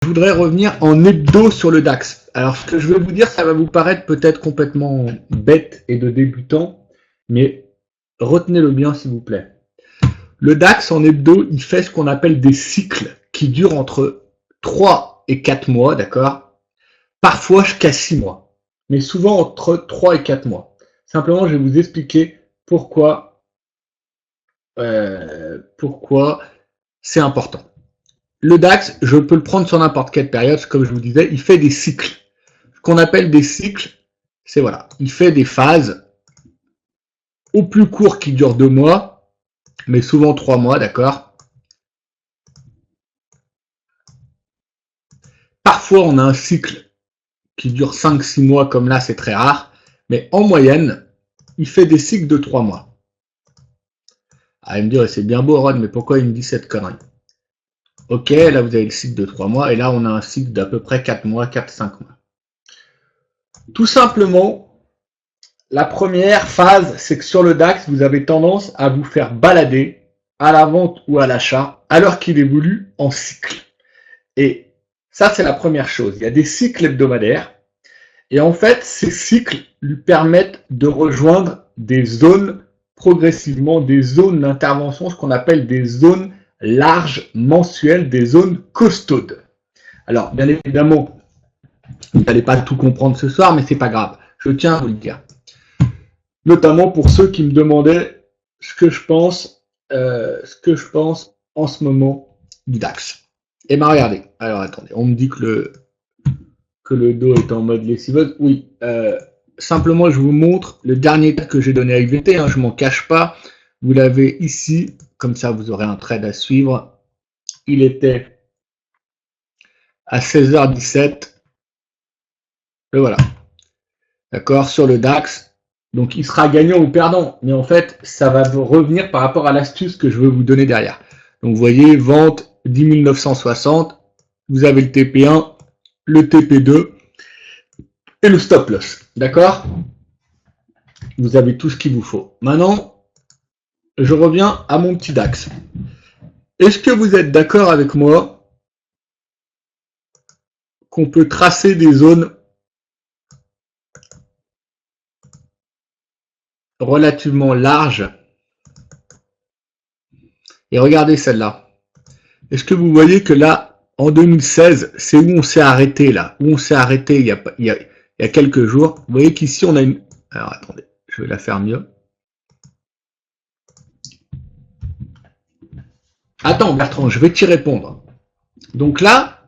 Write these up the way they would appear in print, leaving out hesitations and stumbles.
je voudrais revenir en hebdo sur le DAX. Alors, ce que je vais vous dire, ça va vous paraître peut-être complètement bête et de débutant, mais retenez-le bien, s'il vous plaît. Le DAX en hebdo, il fait ce qu'on appelle des cycles qui durent entre 3 et 4 mois, d'accord? Parfois jusqu'à 6 mois, mais souvent entre 3 et 4 mois. Simplement, je vais vous expliquer pourquoi c'est important. Le DAX, je peux le prendre sur n'importe quelle période, comme je vous disais, il fait des cycles. Ce qu'on appelle des cycles, c'est voilà, il fait des phases au plus court qui durent 2 mois, mais souvent 3 mois, d'accord? Parfois, on a un cycle qui dure 5-6 mois, comme là, c'est très rare, mais en moyenne, il fait des cycles de 3 mois. Ah, il me dit, c'est bien beau, Ron, mais pourquoi il me dit cette connerie? Ok, là, vous avez le cycle de 3 mois, et là, on a un cycle d'à peu près 4 mois, 4-5 mois. Tout simplement, la première phase, c'est que sur le DAX, vous avez tendance à vous faire balader à la vente ou à l'achat, alors qu'il évolue en cycle. Et ça, c'est la première chose. Il y a des cycles hebdomadaires, et en fait, ces cycles lui permettent de rejoindre des zones progressivement, des zones d'intervention, ce qu'on appelle des zones larges mensuelles, des zones costaudes. Alors, bien évidemment, vous n'allez pas tout comprendre ce soir, mais c'est pas grave. Je tiens à vous le dire. Notamment pour ceux qui me demandaient ce que je pense en ce moment du DAX. Et bien, regardez. Alors, attendez. On me dit que le dos est en mode lessiveuse. Oui. Simplement, je vous montre le dernier trade que j'ai donné avec VT. Je ne m'en cache pas. Vous l'avez ici. Comme ça, vous aurez un trade à suivre. Il était à 16h17. Et voilà. D'accord, sur le DAX. Donc, il sera gagnant ou perdant. Mais en fait, ça va vous revenir par rapport à l'astuce que je veux vous donner derrière. Donc, vous voyez, vente 10 960. Vous avez le TP1, le TP2 et le stop loss. D'accord? Vous avez tout ce qu'il vous faut. Maintenant, je reviens à mon petit DAX. Est-ce que vous êtes d'accord avec moi qu'on peut tracer des zones relativement larges? Et regardez celle-là. Est-ce que vous voyez que là, en 2016, c'est où on s'est arrêté là? Où on s'est arrêté il y a quelques jours. Vous voyez qu'ici, on a une... Alors, attendez, je vais la faire mieux. Attends, Bertrand, je vais t'y répondre. Donc là,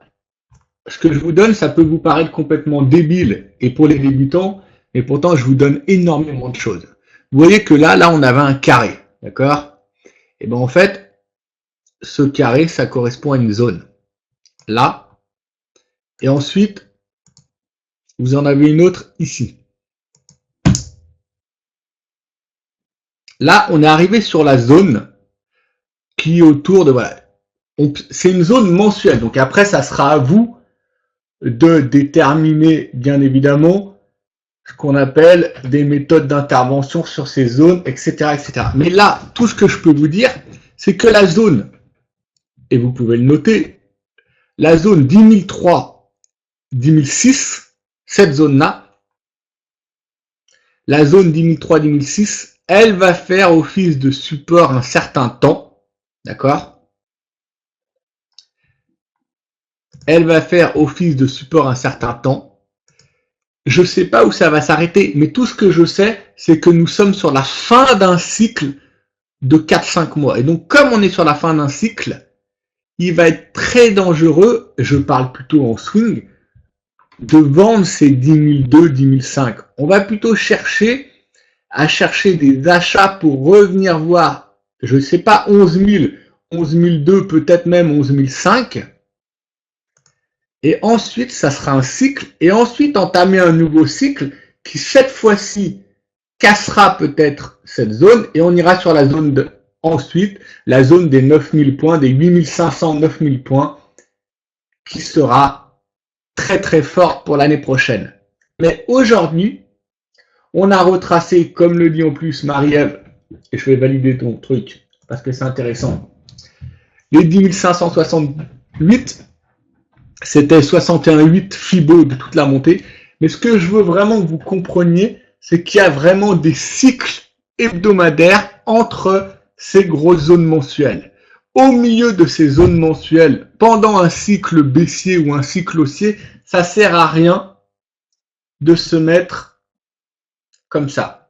ce que je vous donne, ça peut vous paraître complètement débile et pour les débutants, mais pourtant, je vous donne énormément de choses. Vous voyez que là, on avait un carré, d'accord? Et bien, en fait, ce carré, ça correspond à une zone. Là. Et ensuite, vous en avez une autre ici. Là, on est arrivé sur la zone qui est autour de... Voilà. C'est une zone mensuelle. Donc après, ça sera à vous de déterminer, bien évidemment, ce qu'on appelle des méthodes d'intervention sur ces zones, etc., etc. Mais là, tout ce que je peux vous dire, c'est que la zone, et vous pouvez le noter, la zone 10.003, 10.006, cette zone-là, la zone 10.003, 10.006, elle va faire office de support un certain temps, d'accord? Elle va faire office de support un certain temps. Je ne sais pas où ça va s'arrêter, mais tout ce que je sais, c'est que nous sommes sur la fin d'un cycle de 4-5 mois. Et donc, comme on est sur la fin d'un cycle, il va être très dangereux, je parle plutôt en swing, de vendre ces 10.002, 10.005. On va plutôt chercher des achats pour revenir voir, je ne sais pas, 11.000, 11.002, peut-être même 11.005. Et ensuite, ça sera un cycle. Et ensuite, entamer un nouveau cycle qui, cette fois-ci, cassera peut-être cette zone. Et on ira sur la zone de, ensuite, la zone des 9.000 points, des 8.500, 9.000 points, qui sera très très forte pour l'année prochaine. Mais aujourd'hui, on a retracé, comme le dit en plus Marie-Ève, et je vais valider ton truc, parce que c'est intéressant, les 10 568, c'était 61,8 Fibo de toute la montée. Mais ce que je veux vraiment que vous compreniez, c'est qu'il y a vraiment des cycles hebdomadaires entre ces grosses zones mensuelles. Au milieu de ces zones mensuelles, pendant un cycle baissier ou un cycle haussier, ça sert à rien de se mettre comme ça.